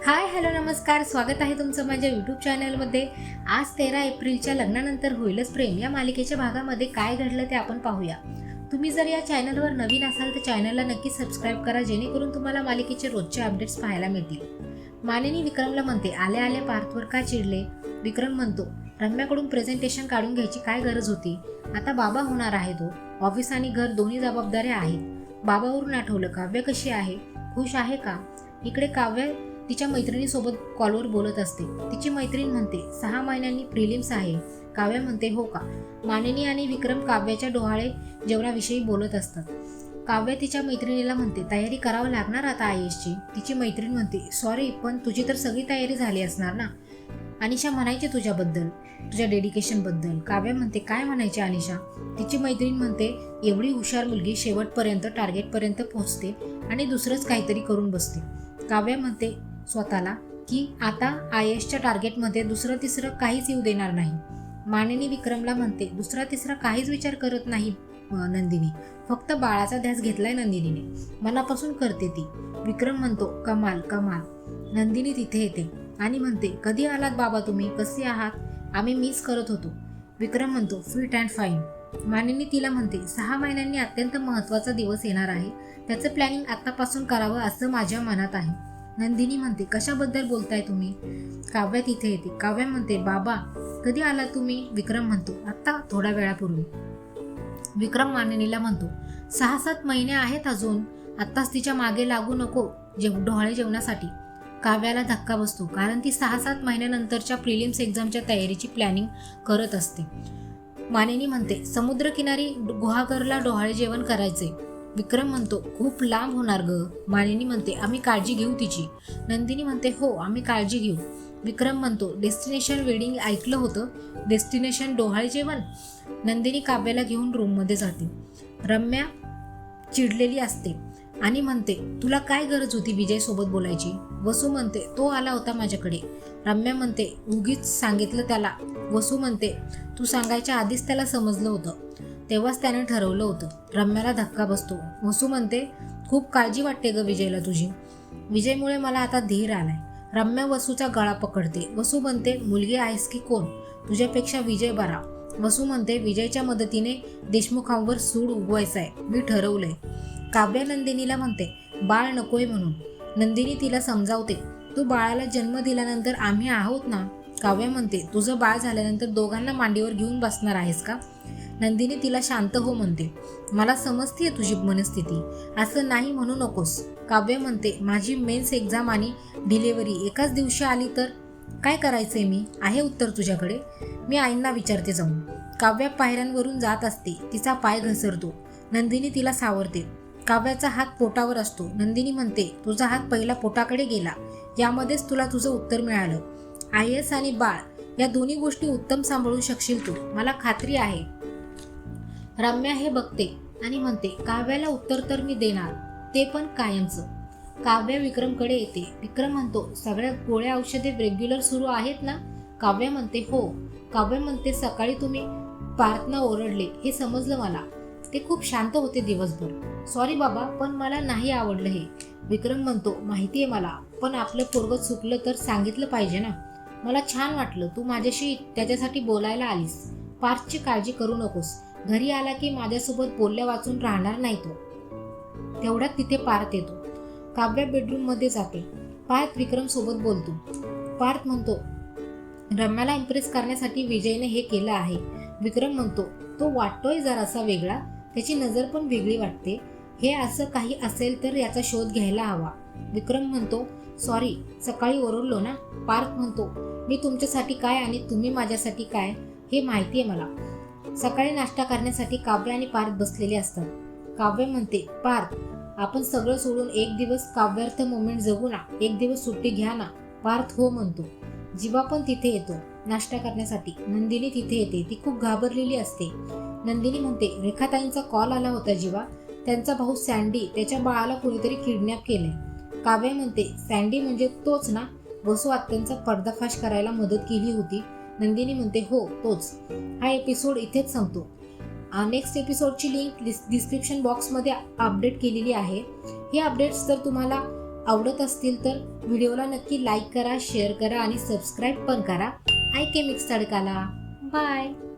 Hi hello नमस्कार, स्वागत आहे तुमचं माझ्या यूट्यूब चॅनलमध्ये. आज 13 एप्रिलच्या लग्नानंतर होईलच प्रेम या मालिकेच्या भागामध्ये काय घडलं ते आपण पाहूया. तुम्ही जर या चॅनलवर नवीन असाल तर चॅनलला नक्की सबस्क्राईब करा, जेणेकरून तुम्हाला मालिकेचे रोजचे अपडेट्स पाहायला मिळतील. मानिनी विक्रमला म्हणते, आले आले पार्थवर का चिडले? विक्रम म्हणतो, रम्याकडून प्रेझेंटेशन काढून घ्यायची काय गरज होती? आता बाबा होणार आहे तो. ऑफिस आणि घर दोन्ही जबाबदाऱ्या आहेत. बाबावरून आठवलं, काव्य कशी आहे? खुश आहे का? इकडे काव्य तिच्या मैत्रिणीसोबत कॉलवर बोलत असते. तिची मैत्रीण म्हणते, 6 महिन्यांनी प्रिलिम्स आहे. काव्य म्हणते, हो का? मानिनी आणि विक्रम काव्याच्या डोहाळे जेवणाविषयी बोलत असतात. काव्य तिच्या मैत्रिणीला म्हणते, तयारी करावं लागणार आता IASची. तिची मैत्रीण म्हणते, सॉरी पण तुझी तर सगळी तयारी झाली असणार ना. अनिशा म्हणायची तुझ्याबद्दल, तुझ्या डेडिकेशनबद्दल. काव्य म्हणते, काय म्हणायचे अनिशा? तिची मैत्रीण म्हणते, एवढी हुशार मुलगी शेवटपर्यंत टार्गेटपर्यंत पोहोचते आणि दुसरंच काहीतरी करून बसते. काव्य म्हणते स्वतःला की आता IASच्या टार्गेटमध्ये दुसरं तिसरं काहीच येऊ देणार नाही. मानिनी विक्रमला म्हणते, दुसरा तिसरा काहीच विचार करत नाही नंदिनी, फक्त बाळाचा ध्यास घेतलाय नंदिनीने, मनापासून करते ती. विक्रम म्हणतो, कमाल कमाल. नंदिनी तिथे येते आणि म्हणते, कधी आलात बाबा तुम्ही? कसे आहात? आम्ही मिस करत होतो. विक्रम म्हणतो, फिट अँड फाईन. मानिनी तिला म्हणते, 6 महिन्यांनी अत्यंत महत्त्वाचा दिवस येणार आहे, त्याचं प्लॅनिंग आत्तापासून करावं असं माझ्या मनात आहे. नंदिनी म्हणते, कशाबद्दल बोलताय तुम्ही? काव्य तिथे येते. काव्य म्हणते, बाबा कधी आला तुम्ही? विक्रम म्हणतो, आत्ता थोड्या वेळापूर्वी. विक्रम मानिनीला म्हणतो, 6-7 महिने आहेत अजून, आत्ताच तिच्या मागे लागू नको डोहाळे जेवणासाठी. काव्याला धक्का बसतो, कारण ती 6-7 महिन्यानंतरच्या प्रिलिम्स एक्झामच्या तयारीची प्लॅनिंग करत असते. मानिनी म्हणते, समुद्रकिनारी गुहागरला डोहाळे जेवण करायचे. विक्रम म्हणतो, खूप लांब होणार ग. मानिनी म्हणते, आम्ही काळजी घेऊ तिची. नंदिनी म्हणते, हो आम्ही काळजी घेऊ. विक्रम म्हणतो, डेस्टिनेशन वेडिंग ऐकलं होतं, डेस्टिनेशन डोहाळे जेवण. नंदिनी काव्याला घेऊन रूममध्ये जाते. रम्या चिडलेली असते आणि म्हणते, तुला काय गरज होती विजय सोबत बोलायची? वसू म्हणते, तो आला होता माझ्याकडे. रम्या म्हणते, उगीच सांगितलं त्याला. वसू म्हणते, तू सांगायच्या आधीच त्याला समजलं होतं, तेव्हाच त्याने ठरवलं होतं. रम्याला धक्का बसतो. वसू म्हणते, खूप काळजी वाटते ग विजयला तुझी. विजयमुळे मला आता धीर आलाय. रम्या वसूचा गळा पकडते. वसू म्हणते, मुलगी आहेस की कोण? तुझ्यापेक्षा विजय बरा. वसू म्हणते, विजयच्या मदतीने देशमुखांवर सूड उगवायचा आहे, मी ठरवलंय. काव्य नंदिनीला म्हणते, बाळ नकोय म्हणून. नंदिनी तिला समजावते, तू बाळाला जन्म दिल्यानंतर आम्ही आहोत ना. काव्य म्हणते, तुझं बाळ झाल्यानंतर दोघांना मांडीवर घेऊन बसणार आहेस का? नंदिनी तिला शांत हो म्हणते, मला समजतीये तुझी मनस्थिती, असं नाही म्हणू नकोस. काव्य म्हणते, माझी मेन्स एक्झाम आणि डिलिव्हरी एकाच दिवशी आली तर काय करायचंय मी? आहे उत्तर तुझ्याकडे? मी आईंना विचारते जाऊन. काव्य पायऱ्यांवरून जात असते. तिचा पाय घसरतो. नंदिनी तिला सावरते. काव्याचा हात पोटावर असतो. नंदिनी म्हणते, तुझा हात पहिला पोटाकडे गेला, यामध्येच तुला तुझं उत्तर मिळालं. IAS आणि बाळ या दोन्ही गोष्टी उत्तम सांभाळू शकशील तू, मला खात्री आहे. रम्या हे बघते आणि म्हणते, काव्याला उत्तर तर मी देणार, ते पण कायमचं. काव्य विक्रमकडे येते. विक्रम म्हणतो, सगळ्या गोळ्या औषधे रेग्युलर सुरू आहेत ना? काव्य म्हणते, हो. काव्य म्हणते, सकाळी तुम्ही पार्थना ओरडले हे समजलं मला, ते खूप शांत होते दिवसभर. सॉरी बाबा, पण मला नाही आवडलं हे. विक्रम म्हणतो, माहितीये मला, पण आपलं पोरगं चुकलं तर सांगितलं पाहिजे ना. मला छान वाटलं तू माझ्याशी त्याच्यासाठी बोलायला आलीस. पार्थची काळजी करू नकोस, घरी आला की माझ्यासोबत बोलल्या वाचून राहणार नाही तो. तेवढ्यात तिथे पार्थ येतो. काव्य बेडरूम मध्ये जाते. पार्थ विक्रम सोबत बोलतो. पार्थ म्हणतो, रम्याला इम्प्रेस करण्यासाठी विजयने हे केलं आहे. विक्रम म्हणतो, तो वाटतोय जरासा वेगळा, त्याची नजर पण वेगळी वाटते. हे असं काही असेल तर याचा शोध घ्यायला हवा. विक्रम म्हणतो, सॉरी सकाळी ओरडलो ना. पार्थ म्हणतो, मी तुमच्यासाठी काय आणि तुम्ही माझ्यासाठी काय हे माहितीये मला. सकाळी नाश्ता करण्यासाठी काव्य आणि पार्थ बसलेले असतात. काव्य म्हणते, पार्थ आपण सगळं सोडून एक दिवस काव्यार्थ मोमेंट जगू ना, एक दिवस सुट्टी घ्या ना. पार्थ हो म्हणतो. जीवा पण तिथे येतो नाश्ता करण्यासाठी. नंदिनी तिथे येते. ती खूप घाबरलेली असते. नंदिनी म्हणते, रेखाताईंचा कॉल आला होता जीवा, त्यांचा भाऊ सँडी त्याच्या बाळाला कोणीतरी किडनॅप केलंय. काव्य म्हणते, सँडी म्हणजे तोच ना, वसू आत्यांचा पर्दाफाश करायला मदत केली होती. नंदिनी म्हणते, हो तोच. हा एपिसोड इथेच संपतो. नेक्स्ट एपिसोडची लिंक डिस्क्रिप्शन बॉक्समध्ये अपडेट केलेली आहे. हे अपडेट्स जर तुम्हाला आवडत असतील तर व्हिडिओला नक्की लाईक करा, शेअर करा आणि सबस्क्राईब पण करा. IK मिक्स तडकाला. बाय.